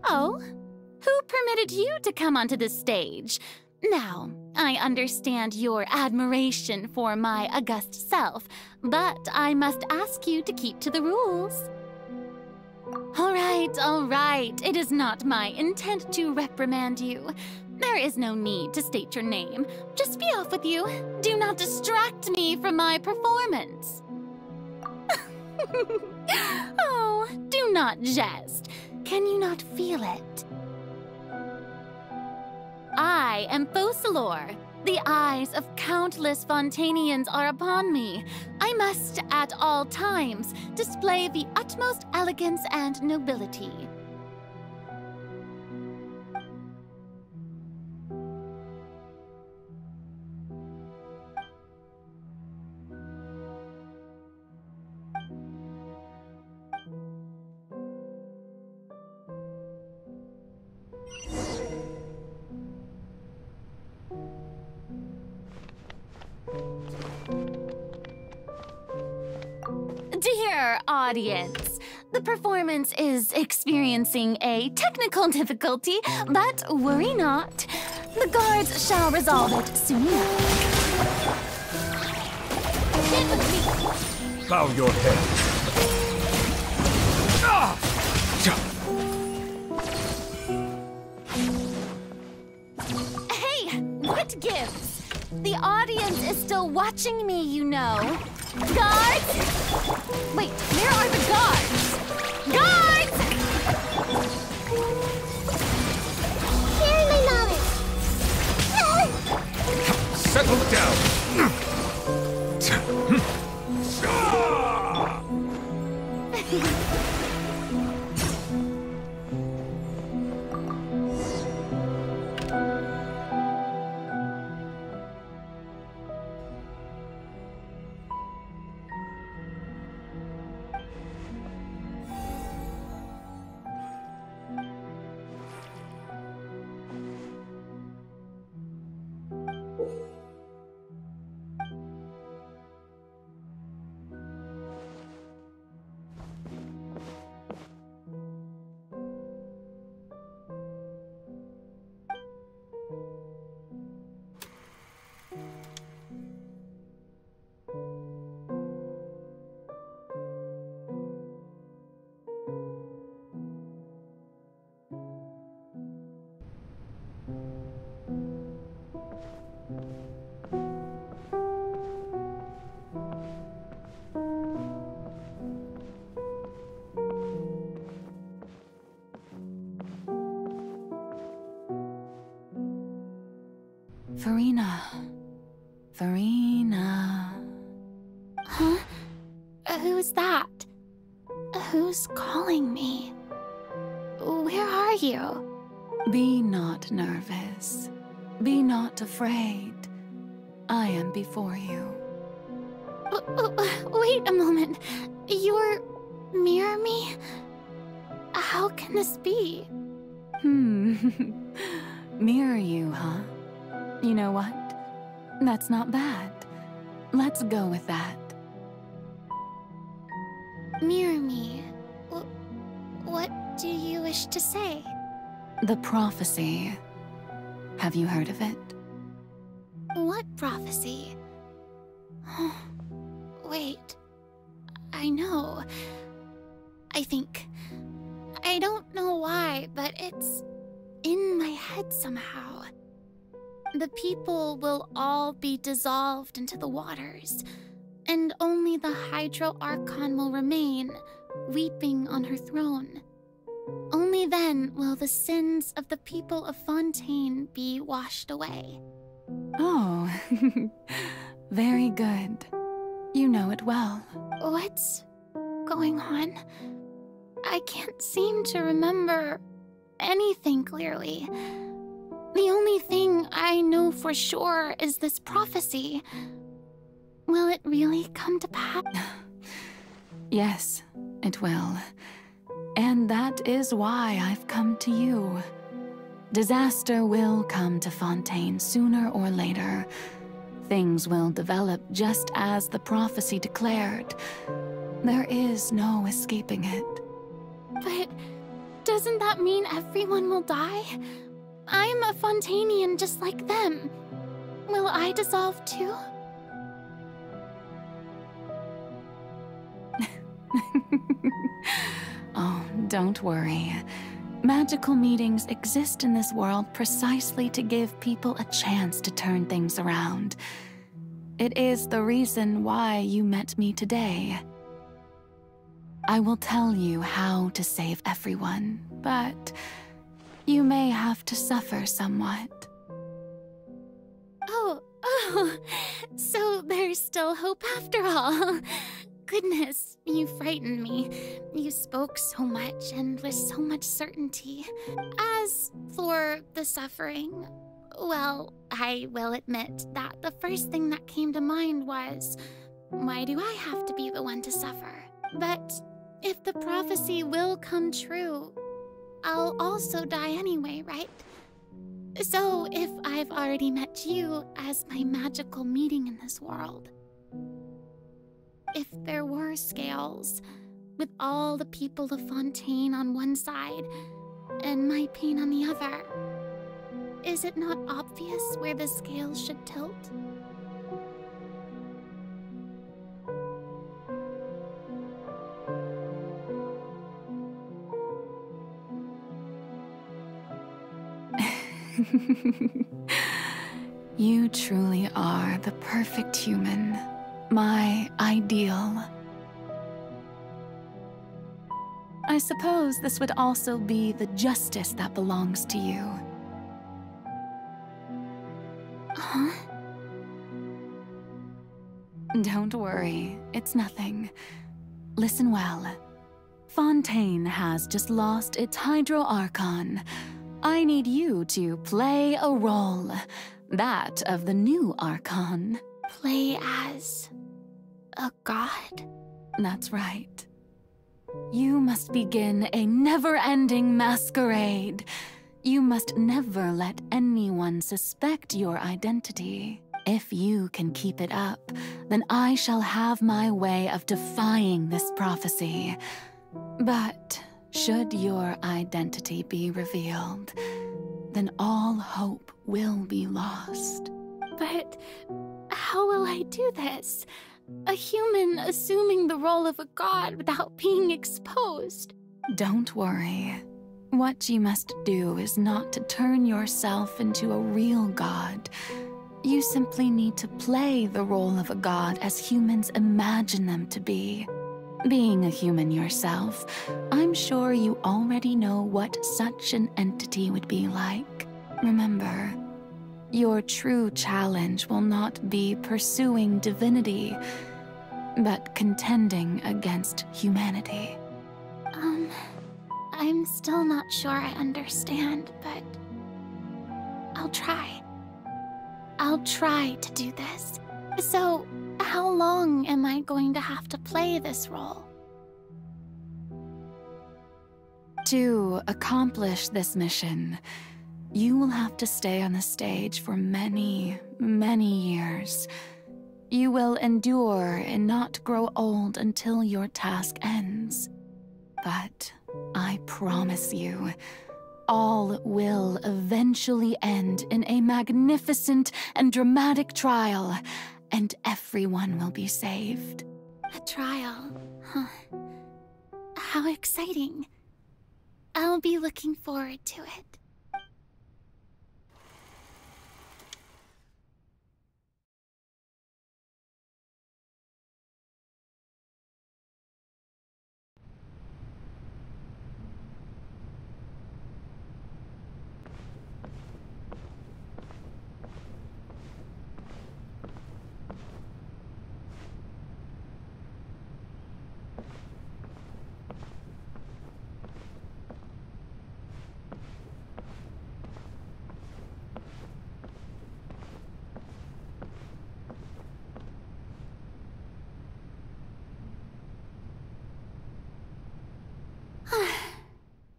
Oh, who permitted you to come onto the stage? Now, I understand your admiration for my august self, but I must ask you to keep to the rules. All right. It is not my intent to reprimand you. There is no need to state your name. Just be off with you. Do not distract me from my performance. Oh, do not jest. Can you not feel it? I am Focalor. The eyes of countless Fontainians are upon me. I must, at all times, display the utmost elegance and nobility. Dear audience, the performance is experiencing a technical difficulty, but worry not. The guards shall resolve it soon enough. Get with me. Bow your head. Ah! Hey, what gives? The audience is still watching me, you know. Guards! Wait, where are the guards? Guards! Here, my knowledge. Settle down. Farina. Huh? Who's that? Who's calling me? Where are you? Be not nervous. Be not afraid. I am before you. Wait a moment. You're near me? How can this be? Mirror you, huh? You know what? That's not bad. Let's go with that. Mirror me? What do you wish to say? The prophecy. Have you heard of it? What prophecy? Wait. I know. I think. I don't know why, but it's in my head somehow. The people will all be dissolved into the waters, and only the Hydro Archon will remain, weeping on her throne. Only then will the sins of the people of Fontaine be washed away. Oh, very good. You know it well. What's going on? I can't seem to remember anything clearly. The only thing I know for sure is this prophecy. Will it really come to pass? Yes, it will. And that is why I've come to you. Disaster will come to Fontaine sooner or later. Things will develop just as the prophecy declared. There is no escaping it. But doesn't that mean everyone will die? I'm a Fontainian just like them. Will I dissolve too? Oh, don't worry. Magical meetings exist in this world precisely to give people a chance to turn things around. It is the reason why you met me today. I will tell you how to save everyone, but you may have to suffer somewhat. Oh, so there's still hope after all. Goodness, you frightened me. You spoke so much and with so much certainty. As for the suffering, well, I will admit that the first thing that came to mind was, why do I have to be the one to suffer? But if the prophecy will come true, I'll also die anyway, right? So if I've already met you as my magical meeting in this world, if there were scales, with all the people of Fontaine on one side and my pain on the other, is it not obvious where the scales should tilt? You truly are the perfect human. My ideal. I suppose this would also be the justice that belongs to you. Huh? Don't worry, it's nothing. Listen well. Fontaine has just lost its Hydro Archon. I need you to play a role. That of the new Archon. Play as a god? That's right. You must begin a never-ending masquerade. You must never let anyone suspect your identity. If you can keep it up, then I shall have my way of defying this prophecy. But should your identity be revealed, then all hope will be lost. But how will I do this? A human assuming the role of a god without being exposed. Don't worry. What you must do is not to turn yourself into a real god. You simply need to play the role of a god as humans imagine them to be. Being a human yourself, I'm sure you already know what such an entity would be like. Remember, your true challenge will not be pursuing divinity, but contending against humanity. I'm still not sure I understand, but I'll try. I'll try to do this. So, how long am I going to have to play this role? To accomplish this mission, you will have to stay on the stage for many, many years. You will endure and not grow old until your task ends. But I promise you, all will eventually end in a magnificent and dramatic trial, and everyone will be saved. A trial, huh? How exciting. I'll be looking forward to it.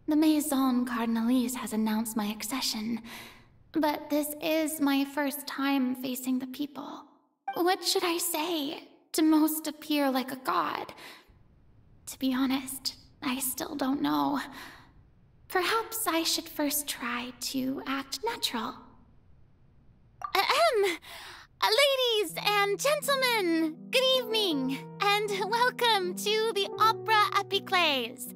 The Maison Cardinalise has announced my accession, but this is my first time facing the people. What should I say to most appear like a god? To be honest, I still don't know. Perhaps I should first try to act natural. Ladies and gentlemen, good evening, and welcome to the Opera Epiclese.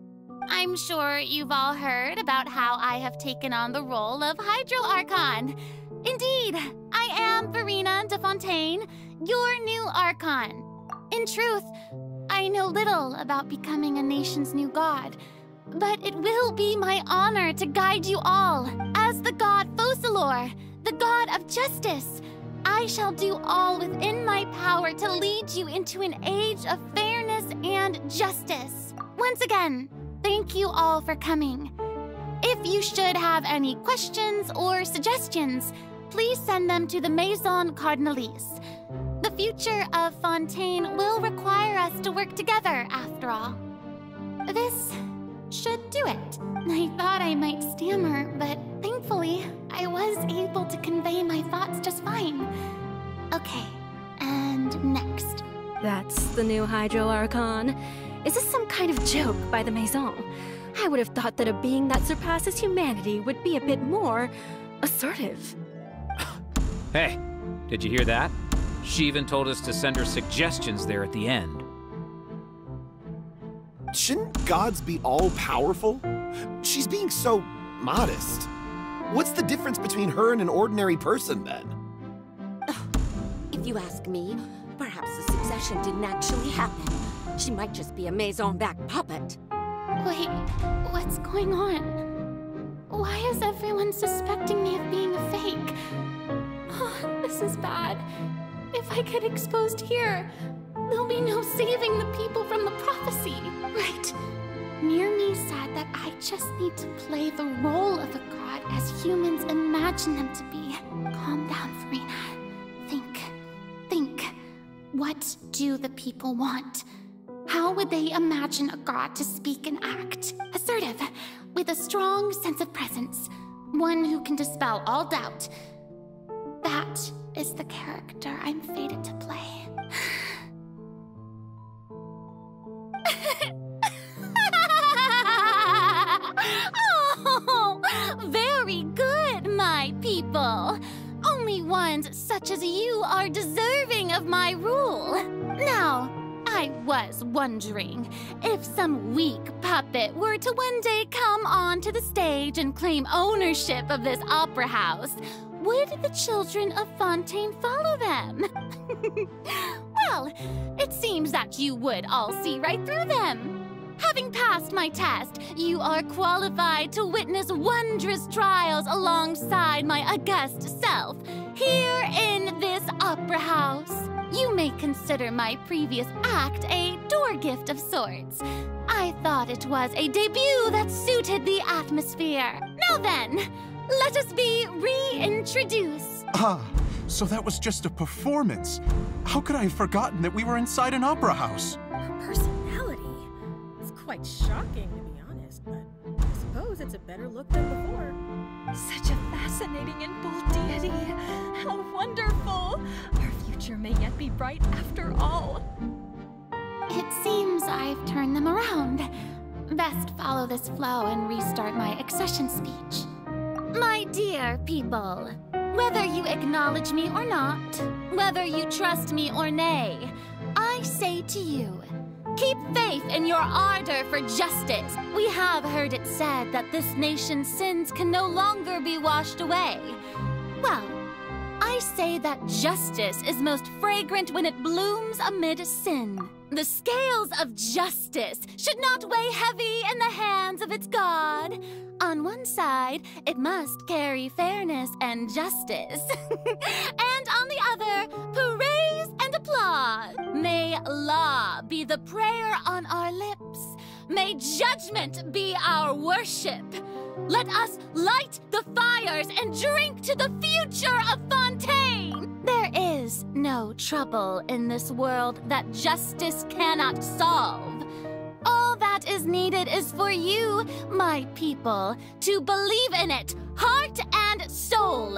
I'm sure you've all heard about how I have taken on the role of Hydro Archon. Indeed, I am Verena de Fontaine, your new Archon. In truth, I know little about becoming a nation's new god, but it will be my honor to guide you all. As the god Focalor, the god of justice, I shall do all within my power to lead you into an age of fairness and justice. Once again, thank you all for coming. If you should have any questions or suggestions, please send them to the Maison Cardinalise. The future of Fontaine will require us to work together, after all. This should do it. I thought I might stammer, but thankfully, I was able to convey my thoughts just fine. Okay, and next. That's the new Hydro Archon. Is this some kind of joke by the Maison? I would have thought that a being that surpasses humanity would be a bit more assertive. Hey, did you hear that? She even told us to send her suggestions there at the end. Shouldn't gods be all-powerful? She's being so modest. What's the difference between her and an ordinary person, then? If you ask me, perhaps the succession didn't actually happen. She might just be a Maison-back puppet. Wait, what's going on? Why is everyone suspecting me of being a fake? Oh, this is bad. If I get exposed here, there'll be no saving the people from the prophecy. Right. Near me said that I just need to play the role of a god as humans imagine them to be. Calm down, Verena. Think. What do the people want? How would they imagine a god to speak and act? Assertive, with a strong sense of presence. One who can dispel all doubt. That is the character I'm fated to play. Oh, very good, my people. Only ones such as you are deserving of my rule. Now, I was wondering if some weak puppet were to one day come onto the stage and claim ownership of this opera house, would the children of Fontaine follow them? Well, it seems that you would all see right through them. Having passed my test, you are qualified to witness wondrous trials alongside my august self, here in this opera house. You may consider my previous act a door gift of sorts. I thought it was a debut that suited the atmosphere. Now then, let us be reintroduced. Ah, so that was just a performance. How could I have forgotten that we were inside an opera house? Her personality. It's quite shocking, to be honest, but I suppose it's a better look than before. Such a fascinating and bold deity. How wonderful! Our future may yet be bright after all. It seems I've turned them around. Best follow this flow and restart my accession speech. My dear people, whether you acknowledge me or not, whether you trust me or nay, I say to you, keep faith in your ardor for justice. We have heard it said that this nation's sins can no longer be washed away. Well, I say that justice is most fragrant when it blooms amid sin. The scales of justice should not weigh heavy in the hands of its God. On one side, it must carry fairness and justice. And on the other, praise and applause. May law be the prayer on our lips. May judgment be our worship. Let us light the fires and drink to the future of Fontaine. There is no trouble in this world that justice cannot solve. All that what is needed is for you, my people, to believe in it, heart and soul.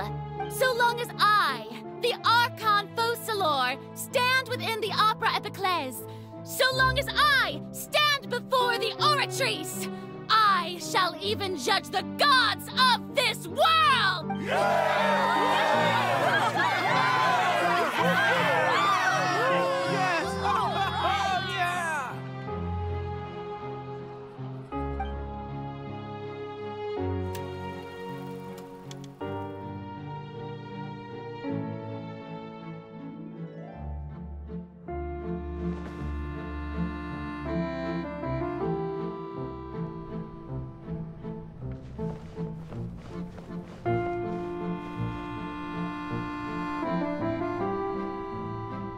So long as I, the Archon Focalor, stand within the Opera Epiclese, so long as I stand before the Oratrice, I shall even judge the gods of this world!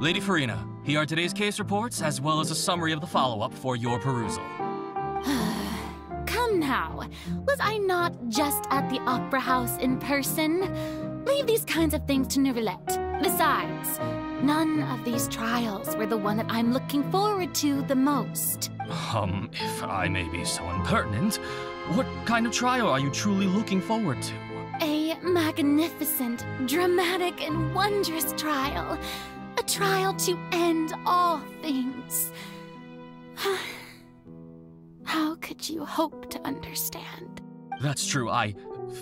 Lady Farina, here are today's case reports, as well as a summary of the follow-up for your perusal. Come now, was I not just at the Opera House in person? Leave these kinds of things to Neuvillette. Besides, none of these trials were the one that I'm looking forward to the most. If I may be so impertinent, what kind of trial are you truly looking forward to? A magnificent, dramatic, and wondrous trial. A trial to end all things. How could you hope to understand? That's true. I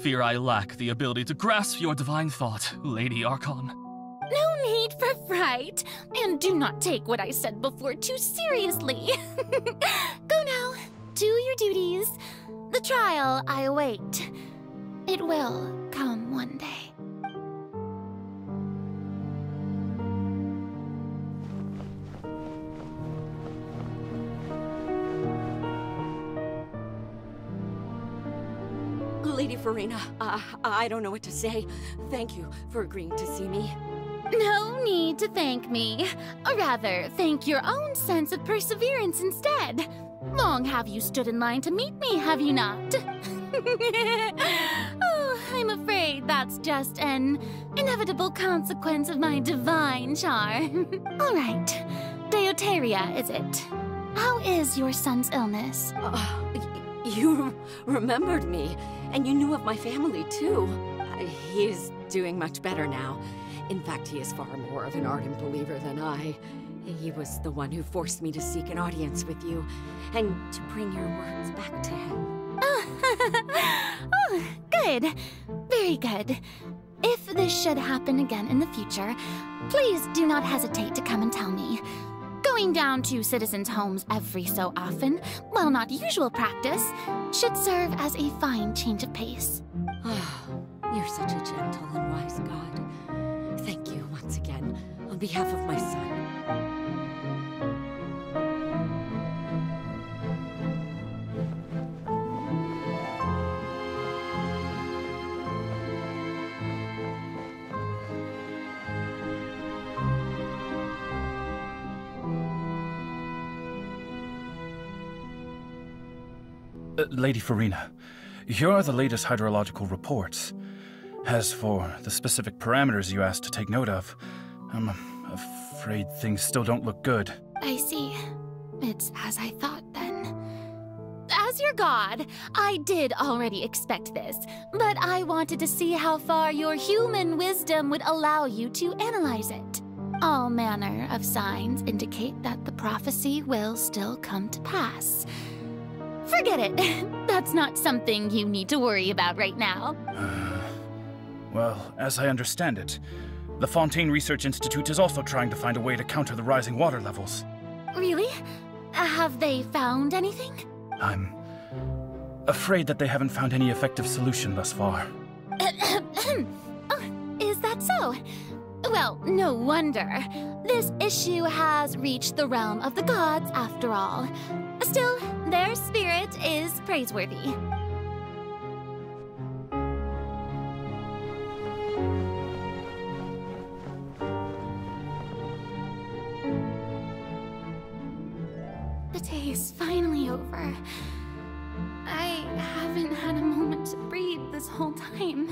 fear I lack the ability to grasp your divine thought, Lady Archon. No need for fright, and do not take what I said before too seriously. Go now, do your duties. The trial I await. It will come one day. Lady Farina, I don't know what to say. Thank you for agreeing to see me. No need to thank me. Or rather, thank your own sense of perseverance instead. Long have you stood in line to meet me, have you not? Oh, I'm afraid that's just an inevitable consequence of my divine charm. All right, Deoteria, is it? How is your son's illness? You remembered me, and you knew of my family, too. He is doing much better now. In fact, he is far more of an ardent believer than I. He was the one who forced me to seek an audience with you, and to bring your words back to him. Oh, good. Very good. If this should happen again in the future, please do not hesitate to come and tell me. Going down to citizens' homes every so often, while not usual practice, should serve as a fine change of pace. You're such a gentle and wise god. Thank you once again, on behalf of my son. Lady Farina, here are the latest hydrological reports. As for the specific parameters you asked to take note of, I'm afraid things still don't look good. I see. It's as I thought, then. As your god, I did already expect this, but I wanted to see how far your human wisdom would allow you to analyze it. All manner of signs indicate that the prophecy will still come to pass. Forget it. That's not something you need to worry about right now. Well, as I understand it, the Fontaine Research Institute is also trying to find a way to counter the rising water levels. Really? Have they found anything? I'm afraid that they haven't found any effective solution thus far. Oh, is that so? Well, no wonder. This issue has reached the realm of the gods, after all. Still, their spirit is praiseworthy. The day is finally over. I haven't had a moment to breathe this whole time.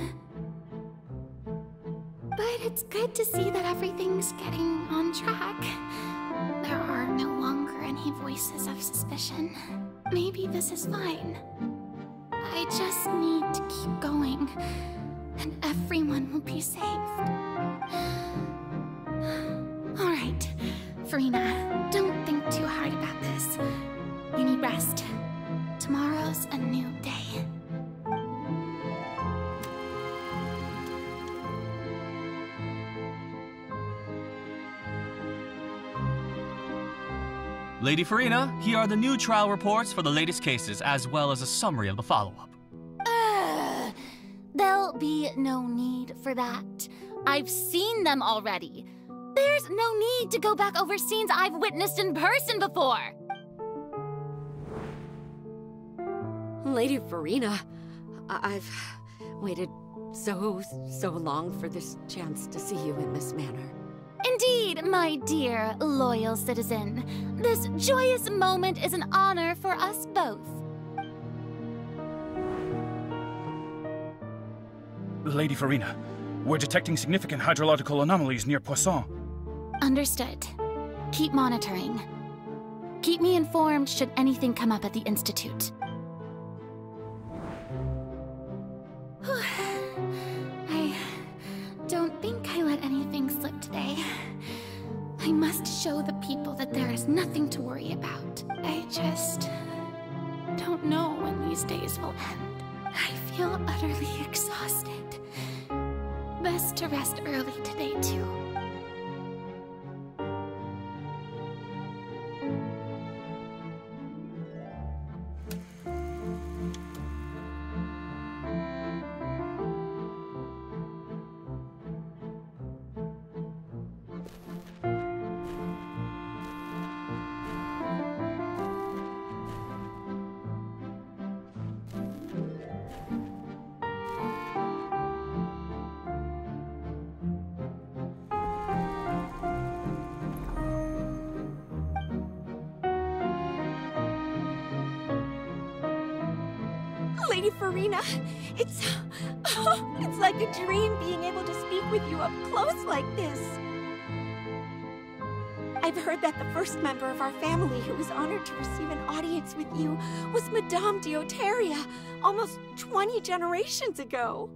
But it's good to see that everything's getting on track. There are no longer any voices voices of suspicion. Maybe this is fine. I just need to keep going, and everyone will be saved. Alright, Farina, don't think too hard about this. You need rest. Tomorrow's a new day. Lady Farina, here are the new trial reports for the latest cases, as well as a summary of the follow-up. There'll be no need for that. I've seen them already. There's no need to go back over scenes I've witnessed in person before. Lady Farina, I've waited so long for this chance to see you in this manner. Indeed, my dear, loyal citizen. This joyous moment is an honor for us both. Lady Farina, we're detecting significant hydrological anomalies near Poisson. Understood. Keep monitoring. Keep me informed should anything come up at the Institute. I don't think I let anything slip today. I must show the people that there is nothing to worry about. I just don't know when these days will end. I feel utterly exhausted. Best to rest early today, too. Lady Farina, it's like a dream being able to speak with you up close like this. I've heard that the first member of our family who was honored to receive an audience with you was Madame Dioteria, almost 20 generations ago.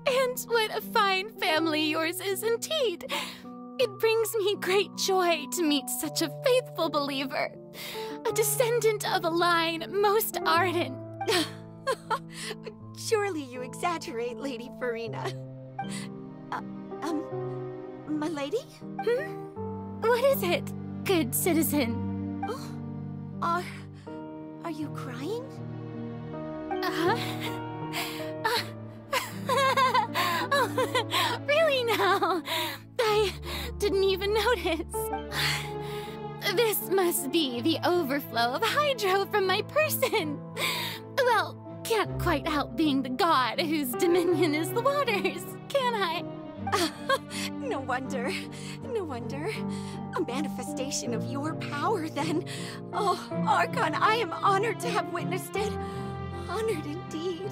And what a fine family yours is indeed. It brings me great joy to meet such a faithful believer. A descendant of a line most ardent. Surely you exaggerate, Lady Farina. My lady? What is it, good citizen? Oh, are you crying? Oh, really now? I didn't even notice. This must be the overflow of hydro from my person. Well, can't quite help being the god whose dominion is the waters, can I? No wonder. No wonder. A manifestation of your power, then. Oh, Archon, I am honored to have witnessed it. Honored indeed.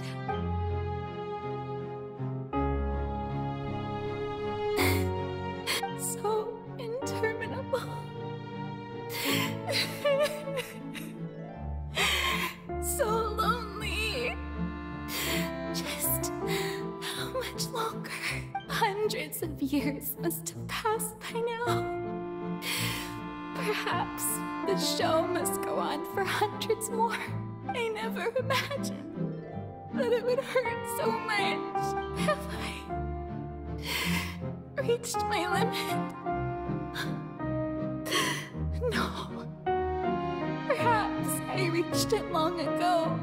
So interminable. So lonely. Just how much longer? Hundreds of years must have passed by now. Perhaps the show must go on for hundreds more. I never imagined that it would hurt so much. Have I reached my limit? No. Perhaps I reached it long ago.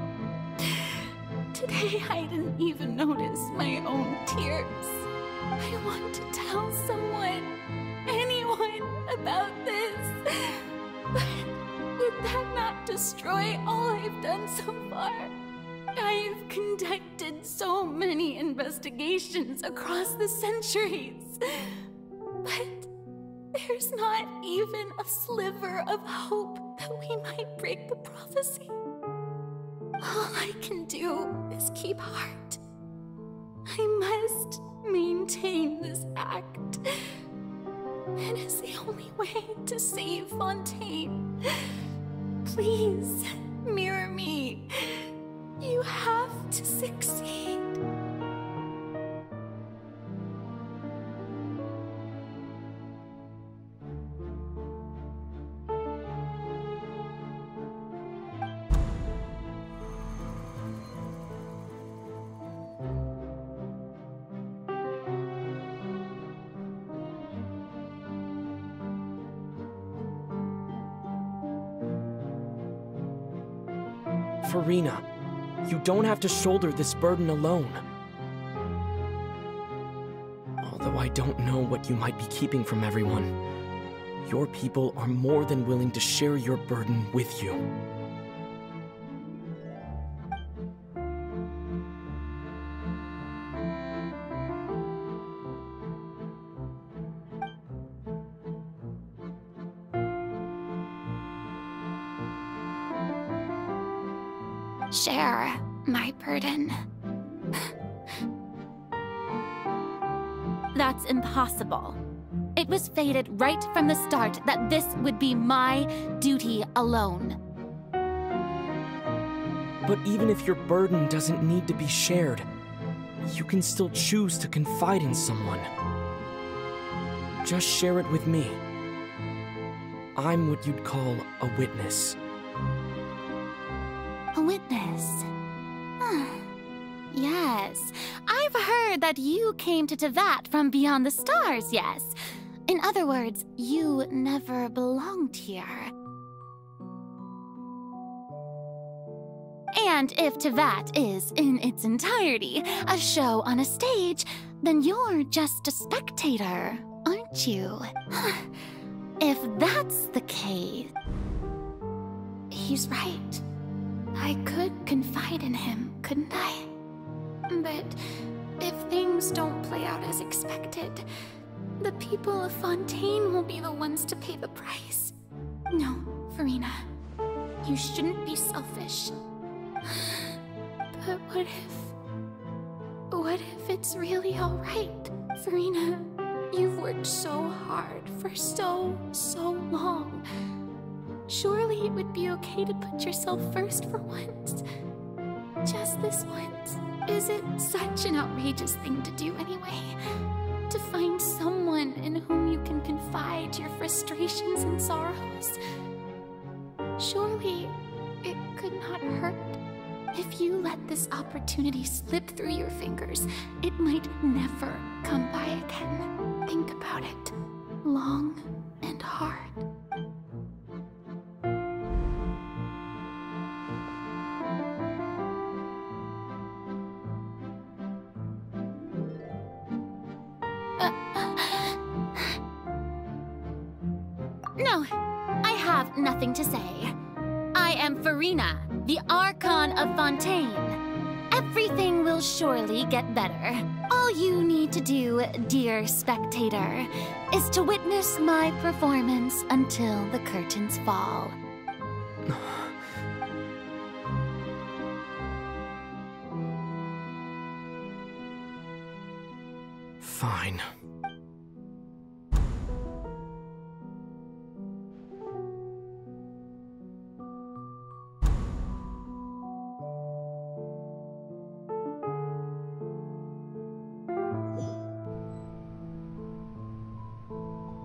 Today I didn't even notice my own tears. I want to tell someone, anyone, about this. But would that not destroy all I've done so far? I've conducted so many investigations across the centuries. But there's not even a sliver of hope that we might break the prophecy. All I can do is keep heart. I must maintain this act. It is the only way to save Fontaine. Please, mirror me. You have to succeed. Farina, you don't have to shoulder this burden alone. Although I don't know what you might be keeping from everyone, your people are more than willing to share your burden with you. Share my burden. That's impossible. It was fated right from the start that this would be my duty alone. But even if your burden doesn't need to be shared, you can still choose to confide in someone. Just share it with me. I'm what you'd call a witness. A witness? Yes, I've heard that you came to Tevat from beyond the stars, yes. In other words, you never belonged here. And if Tevat is, in its entirety, a show on a stage, then you're just a spectator, aren't you? If that's the case... He's right. I could confide in him, couldn't I? But if things don't play out as expected, the people of Fontaine will be the ones to pay the price. No, Farina, you shouldn't be selfish. But what if it's really all right? Farina, you've worked so hard for so long. Surely it would be okay to put yourself first for once. Just this once. Is it such an outrageous thing to do anyway? To find someone in whom you can confide your frustrations and sorrows? Surely it could not hurt. If you let this opportunity slip through your fingers, it might never come by again. Think about it. Long and hard. No, I have nothing to say. I am Farina, the Archon of Fontaine. Everything will surely get better. All you need to do, dear spectator, is to witness my performance until the curtains fall. Fine.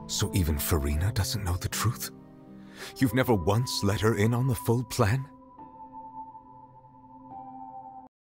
So even Farina doesn't know the truth? You've never once let her in on the full plan?